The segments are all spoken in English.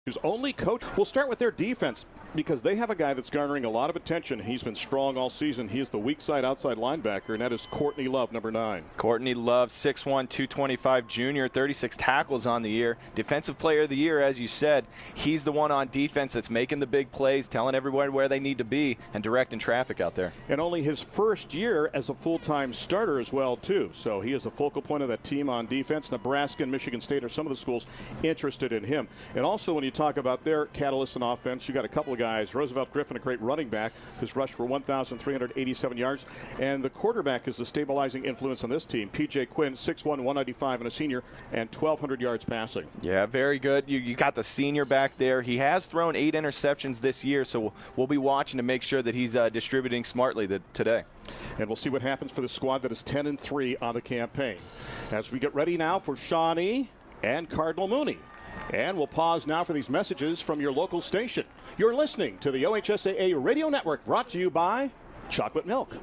who's only coach. We'll start with their defense because they have a guy that's garnering a lot of attention. He's been strong all season. He is the weak side outside linebacker, and that is Courtney Love, number 9. Courtney Love, 6'1", 225 junior, 36 tackles on the year. Defensive player of the year, as you said. He's the one on defense that's making the big plays, telling everyone where they need to be, and directing traffic out there. And only his first year as a full-time starter as well, too. So he is a focal point of that team on defense. Nebraska and Michigan State are some of the schools interested in him. And also when you talk about their catalyst in offense, you got a couple of guys. Roosevelt Griffin, a great running back, who's rushed for 1,387 yards. And the quarterback is the stabilizing influence on this team. P.J. Quinn, 6'1", 195, and a senior, and 1,200 yards passing. Yeah, very good. You got the senior back there. He has thrown 8 interceptions this year, so we'll be watching to make sure that he's distributing smartly today. And we'll see what happens for the squad that is 10-3 on the campaign. As we get ready now for Shawnee and Cardinal Mooney. And we'll pause now for these messages from your local station. You're listening to the OHSAA Radio Network, brought to you by Chocolate Milk.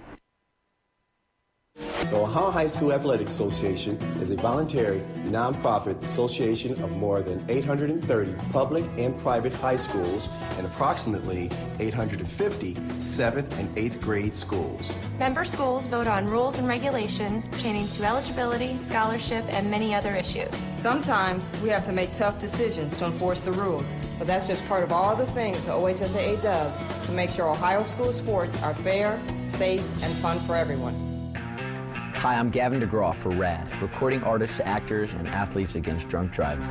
The Ohio High School Athletic Association is a voluntary, nonprofit association of more than 830 public and private high schools and approximately 850 7th and 8th grade schools. Member schools vote on rules and regulations pertaining to eligibility, scholarship, and many other issues. Sometimes we have to make tough decisions to enforce the rules, but that's just part of all the things the OHSAA does to make sure Ohio school sports are fair, safe, and fun for everyone. Hi, I'm Gavin DeGraw for RAD, recording artists, actors, and athletes against drunk driving.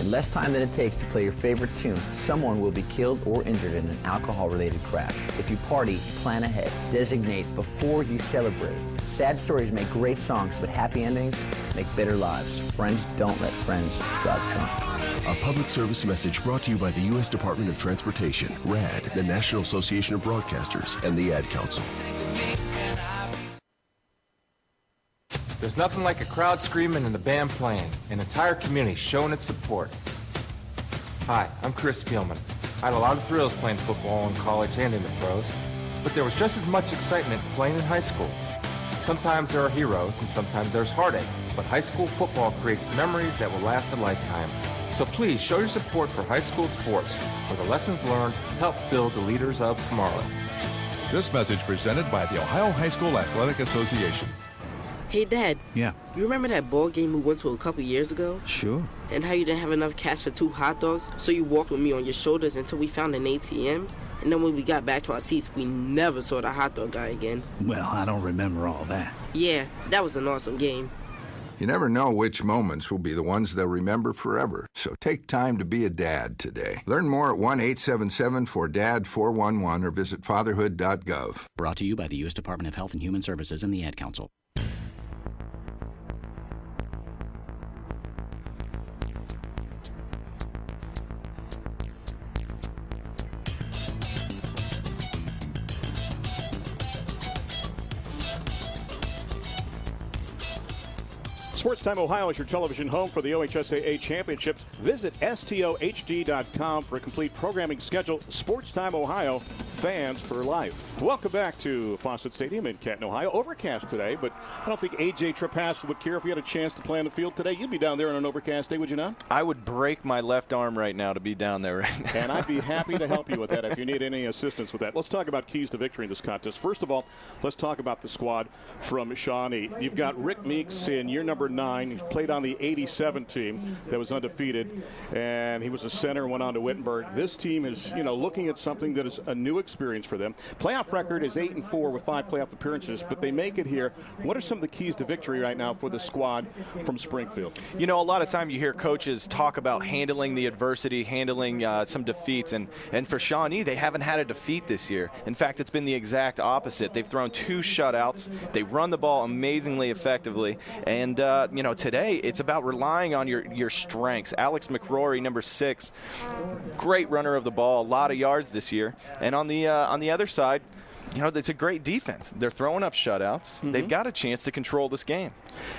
In less time than it takes to play your favorite tune, someone will be killed or injured in an alcohol-related crash. If you party, plan ahead. Designate before you celebrate. Sad stories make great songs, but happy endings make bitter lives. Friends don't let friends drive drunk. A public service message brought to you by the U.S. Department of Transportation, RAD, the National Association of Broadcasters, and the Ad Council. There's nothing like a crowd screaming and the band playing, an entire community showing its support. Hi, I'm Chris Spielman. I had a lot of thrills playing football in college and in the pros, but there was just as much excitement playing in high school. Sometimes there are heroes and sometimes there's heartache, but high school football creates memories that will last a lifetime. So please show your support for high school sports, where the lessons learned help build the leaders of tomorrow. This message presented by the Ohio High School Athletic Association. Hey, Dad. Yeah? You remember that ball game we went to a couple years ago? Sure. And how you didn't have enough cash for 2 hot dogs, so you walked with me on your shoulders until we found an ATM? And then when we got back to our seats, we never saw the hot dog guy again. Well, I don't remember all that. Yeah, that was an awesome game. You never know which moments will be the ones they'll remember forever, so take time to be a dad today. Learn more at 1-877-4DAD-411 or visit fatherhood.gov. Brought to you by the U.S. Department of Health and Human Services and the Ad Council. Sports Time Ohio is your television home for the OHSAA Championships. Visit STOHD.com for a complete programming schedule. Sports Time Ohio, fans for life. Welcome back to Fawcett Stadium in Canton, Ohio. Overcast today, but I don't think A.J. Trapasso would care if he had a chance to play on the field today. You'd be down there on an overcast day, would you not? I would break my left arm right now to be down there right now. And I'd be happy to help you with that if you need any assistance with that. Let's talk about keys to victory in this contest. First of all, let's talk about the squad from Shawnee. You've got Rick Meeks in year number 9. He played on the 87 team that was undefeated, and he was a center and went on to Wittenberg. This team is, looking at something that is a new experience for them. Playoff record is 8-4 with 5 playoff appearances, but they make it here. What are some of the keys to victory right now for the squad from Springfield? A lot of time you hear coaches talk about handling the adversity, handling some defeats, and for Shawnee, they haven't had a defeat this year. In fact, it's been the exact opposite. They've thrown 2 shutouts. They run the ball amazingly effectively, and today it's about relying on your strengths. Alex McRory, number 6, great runner of the ball, a lot of yards this year. And on the other side, it's a great defense. They're throwing up shutouts. Mm-hmm. They've got a chance to control this game.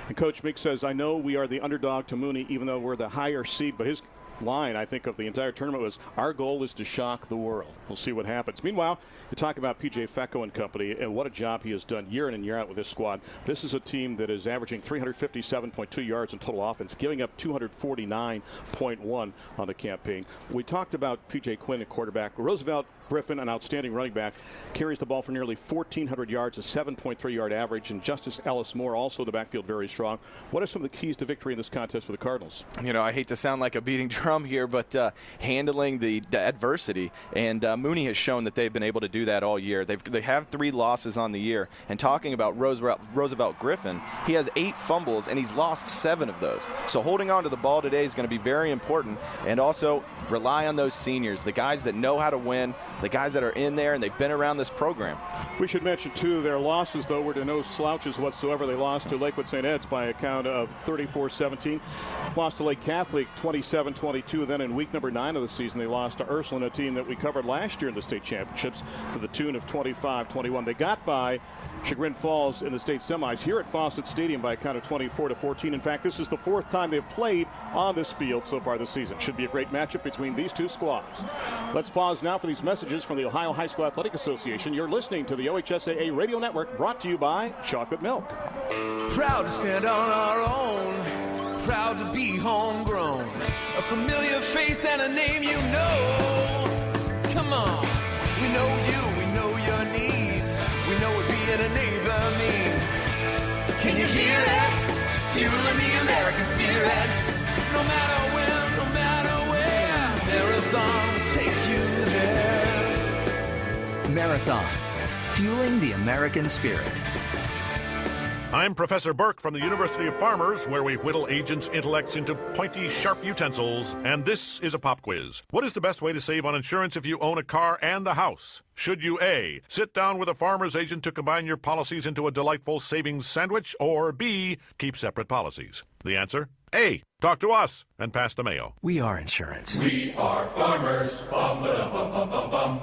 And Coach Meeks says, I know we are the underdog to Mooney, even though we're the higher seed, but his line, I think, of the entire tournament was, our goal is to shock the world. We'll see what happens. Meanwhile, you talk about P.J. Fecco and company and what a job he has done year in and year out with this squad. This is a team that is averaging 357.2 yards in total offense, giving up 249.1 on the campaign. We talked about P.J. Quinn at quarterback. Roosevelt Griffin, an outstanding running back, carries the ball for nearly 1,400 yards, a 7.3-yard average, and Justice Ellis Moore also in the backfield very strong. What are some of the keys to victory in this contest for the Cardinals? You know, I hate to sound like a beating drum here, but handling the adversity, and Mooney has shown that they've been able to do that all year. They have 3 losses on the year, and talking about Roosevelt Griffin, he has 8 fumbles, and he's lost 7 of those. So holding on to the ball today is going to be very important, and also rely on those seniors, the guys that know how to win, the guys that are in there, and they've been around this program. We should mention, too, their losses, though, were to no slouches whatsoever. They lost to Lakewood St. Ed's by a count of 34-17. Lost to Lake Catholic 27-22. Then in week number 9 of the season, they lost to Ursuline, a team that we covered last year in the state championships, to the tune of 25-21. They got by Chagrin Falls in the state semis here at Fawcett Stadium by a count of 24-14. In fact, this is the 4th time they've played on this field so far this season. Should be a great matchup between these two squads. Let's pause now for these messages from the Ohio High School Athletic Association. You're listening to the OHSAA Radio Network, brought to you by Chocolate Milk. Proud to stand on our own, proud to be homegrown, a familiar face and a name you know. Come on, we know you, we know your needs, we know what being a neighbor means. Can you hear it? Fueling the American spirit. No matter when, no matter where, Marathon will take you there. Marathon, fueling the American spirit. I'm Professor Burke from the University of Farmers, where we whittle agents' intellects into pointy, sharp utensils, and this is a pop quiz. What is the best way to save on insurance if you own a car and a house? Should you A, sit down with a farmer's agent to combine your policies into a delightful savings sandwich, or B, keep separate policies? The answer? A, talk to us and pass the mail. We are insurance. We are farmers. Bum, ba, bum, bum, bum, bum.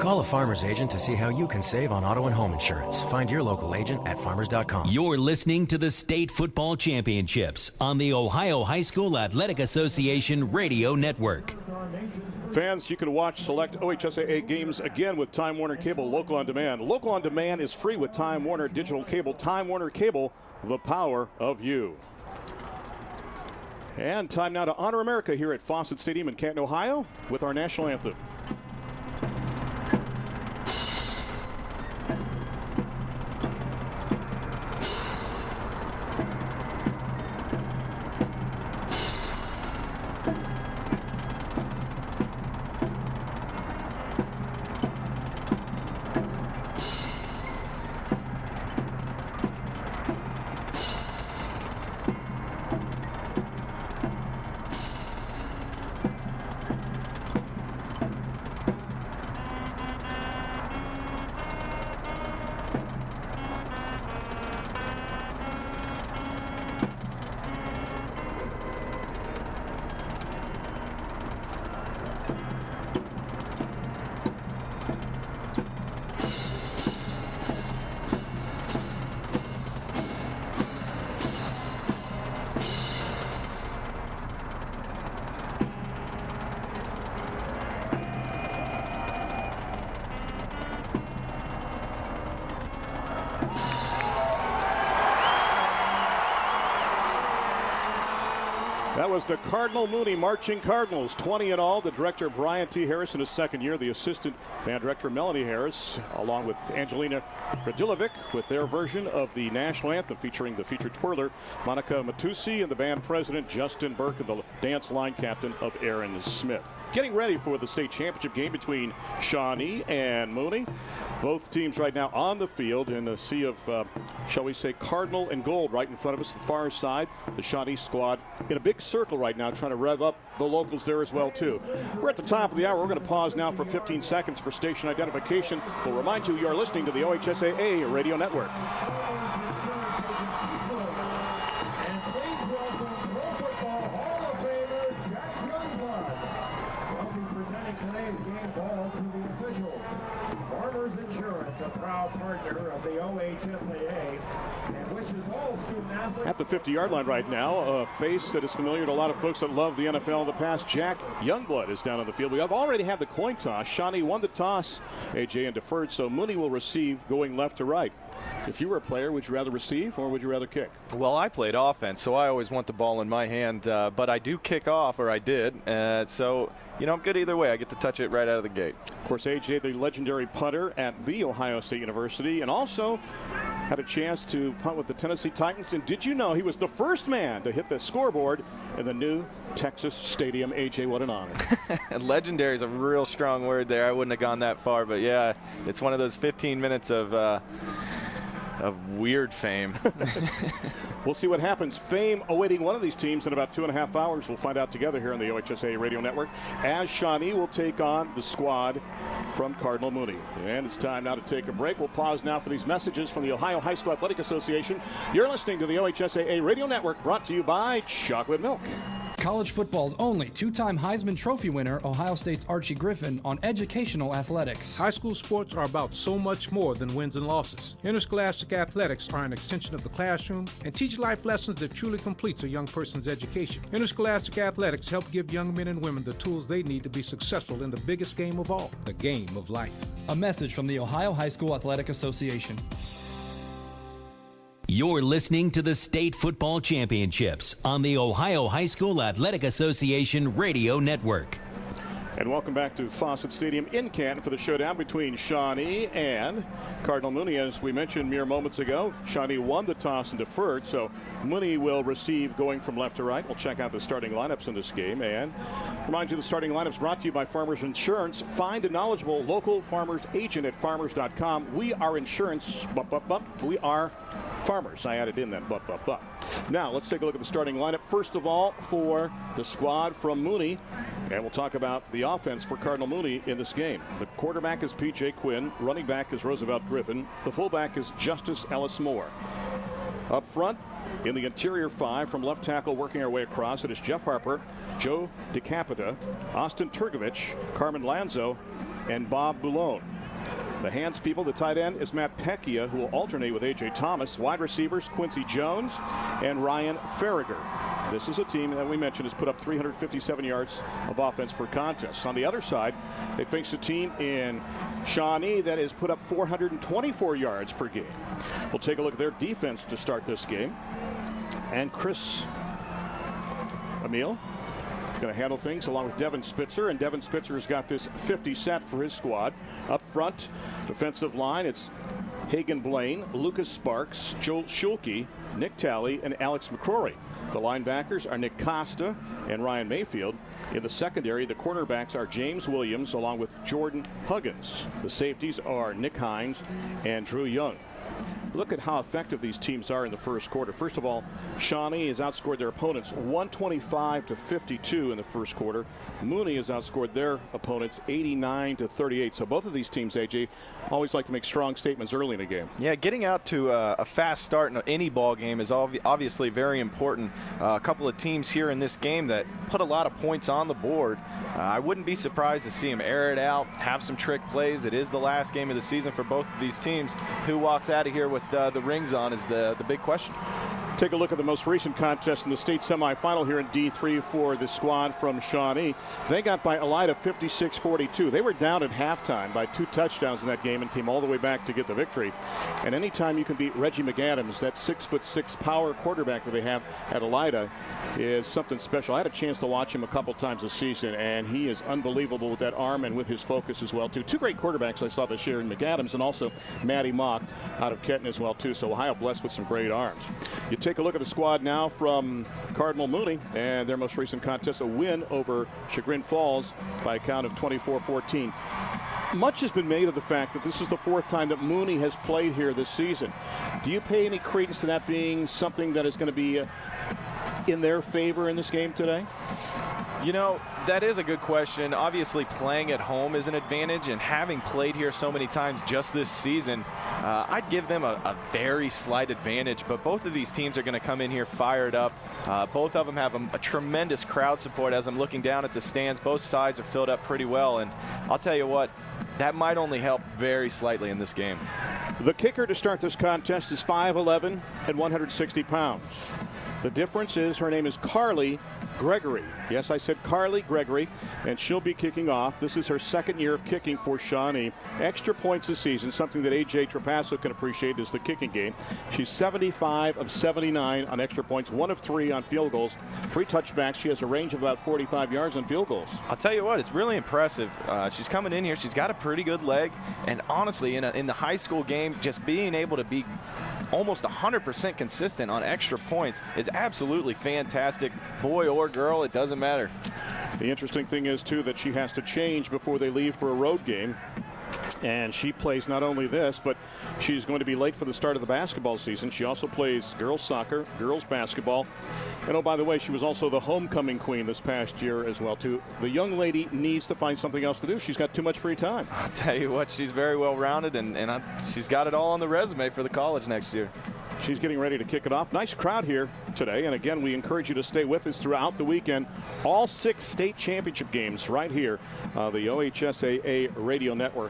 Call a farmer's agent to see how you can save on auto and home insurance. Find your local agent at farmers.com. You're listening to the State Football Championships on the Ohio High School Athletic Association Radio Network. Fans, you can watch select OHSAA games again with Time Warner Cable Local on Demand. Local on Demand is free with Time Warner Digital Cable. Time Warner Cable, the power of you. And time now to honor America here at Fawcett Stadium in Canton, Ohio, with our national anthem. That was the Cardinal Mooney Marching Cardinals, 20 in all. The director, Brian T. Harris, in his second year. The assistant band director, Melanie Harris, along with Angelina Radilovic, with their version of the national anthem featuring the featured twirler, Monica Matusi, and the band president, Justin Burke, and the dance line captain of Aaron Smith. Getting ready for the state championship game between Shawnee and Mooney. Both teams right now on the field in a sea of, shall we say, Cardinal and gold right in front of us, the far side. The Shawnee squad in a big circle right now, trying to rev up the locals there as well, too. We're at the top of the hour. We're going to pause now for 15 seconds for station identification. We'll remind you are listening to the OHSAA Radio Network. Calling today's game ball to the officials. Farmers Insurance, a proud partner of the OHSAA, and wishes all student athletes. At the 50-yard line right now, a face that is familiar to a lot of folks that love the NFL in the past. Jack Youngblood is down on the field. We have already had the coin toss. Shawnee won the toss, AJ, and deferred, so Mooney will receive going left to right. If you were a player, would you rather receive or would you rather kick? Well, I played offense, so I always want the ball in my hand, but I do kick off, or I did. So, I'm good either way. I get to touch it right out of the gate. Of course, AJ, the legendary punter at The Ohio State University, and also had a chance to punt with the Tennessee Titans. And did you know he was the first man to hit the scoreboard in the new Texas Stadium? AJ, what an honor. Legendary is a real strong word there. I wouldn't have gone that far, but yeah, it's one of those 15 minutes of weird fame. We'll see what happens. Fame awaiting one of these teams in about 2.5 hours. We'll find out together here on the OHSAA Radio Network as Shawnee will take on the squad from Cardinal Mooney. And it's time now to take a break. We'll pause now for these messages from the Ohio High School Athletic Association. You're listening to the OHSAA Radio Network, brought to you by Chocolate Milk. College football's only two-time Heisman Trophy winner, Ohio State's Archie Griffin, on educational athletics. High school sports are about so much more than wins and losses. Interscholastic athletics are an extension of the classroom and teach life lessons that truly completes a young person's education. Interscholastic athletics help give young men and women the tools they need to be successful in the biggest game of all, the game of life. A message from the Ohio High School Athletic Association. You're listening to the State Football Championships on the Ohio High School Athletic Association Radio Network. And welcome back to Fawcett Stadium in Canton for the showdown between Shawnee and Cardinal Mooney. As we mentioned mere moments ago, Shawnee won the toss and deferred, so Mooney will receive going from left to right. We'll check out the starting lineups in this game and remind you the starting lineups brought to you by Farmers Insurance. Find a knowledgeable local farmers agent at farmers.com. We are insurance, we are farmers. I added in that Now let's take a look at the starting lineup. First of all, for the squad from Mooney, and we'll talk about the offense for Cardinal Mooney in this game. The quarterback is P.J. Quinn. Running back is Roosevelt Griffin. The fullback is Justice Ellis Moore. Up front, in the interior five, from left tackle working our way across, it is Jeff Harper, Joe DeCapita, Austin Turgovich, Carmen Lanzo, and Bob Boulone. The hands people, the tight end is Matt Pecchia, who will alternate with A.J. Thomas. Wide receivers, Quincy Jones and Ryan Farragher. This is a team that we mentioned has put up 357 yards of offense per contest. On the other side, they face a team in Shawnee that has put up 424 yards per game. We'll take a look at their defense to start this game. And Chris Emil going to handle things along with Devin Spitzer, and Devin Spitzer has got this 50 set for his squad. Up front, defensive line, it's Hagan Blaine, Lucas Sparks, Joel Schulke, Nick Talley, and Alex McCrory. The linebackers are Nick Costa and Ryan Mayfield. In the secondary, the cornerbacks are James Williams along with Jordan Huggins. The safeties are Nick Hines and Drew Young. Look at how effective these teams are in the first quarter. First of all, Shawnee has outscored their opponents 125-52 in the first quarter. Mooney has outscored their opponents 89-38. So both of these teams, AJ, always like to make strong statements early in a game. Yeah, getting out to a fast start in any ball game is obviously very important. A couple of teams here in this game that put a lot of points on the board. I wouldn't be surprised to see them air it out, have some trick plays. It is the last game of the season for both of these teams. Who walks out of here with the rings on is the big question. Take a look at the most recent contest in the state semifinal here in D3 for the squad from Shawnee. They got by Elida 56-42. They were down at halftime by 2 touchdowns in that game and came all the way back to get the victory. And anytime you can beat Reggie McAdams, that 6'6" power quarterback that they have at Elida, is something special. I had a chance to watch him a couple times this season, and he is unbelievable with that arm and with his focus as well, too. 2 great quarterbacks I saw this year in McAdams and also Matty Mock out of Canton as well, too. So Ohio blessed with some great arms. You take a look at the squad now from Cardinal Mooney and their most recent contest, a win over Chagrin Falls by a count of 24-14. Much has been made of the fact that this is the 4th time that Mooney has played here this season. Do you pay any credence to that being something that is going to be in their favor in this game today? You know, that is a good question. Obviously, playing at home is an advantage, and having played here so many times just this season, I'd give them a very slight advantage. But both of these teams are going to come in here fired up. Both of them have a tremendous crowd support. As I'm looking down at the stands, both sides are filled up pretty well. And I'll tell you what, that might only help very slightly in this game. The kicker to start this contest is 5'11" and 160 pounds. The difference is her name is Carly Gregory. Yes, I said Carly Gregory, and she'll be kicking off. This is her second year of kicking for Shawnee. Extra points this season, something that A.J. Trapasso can appreciate, is the kicking game. She's 75 of 79 on extra points, 1 of 3 on field goals, 3 touchbacks. She has a range of about 45 yards on field goals. I'll tell you what, it's really impressive. She's coming in here. She's got a pretty good leg, and honestly, in the high school game, just being able to be almost 100% consistent on extra points is absolutely fantastic. Boy or girl, it doesn't matter. The interesting thing is, too, that she has to change before they leave for a road game. And she plays not only this, but she's going to be late for the start of the basketball season. She also plays girls soccer, girls basketball. And oh, by the way, she was also the homecoming queen this past year as well, too. The young lady needs to find something else to do. She's got too much free time. I'll tell you what, she's very well rounded, and she's got it all on the resume for the college next year. She's getting ready to kick it off. Nice crowd here today. And again, we encourage you to stay with us throughout the weekend. All 6 state championship games right here, the OHSAA Radio Network.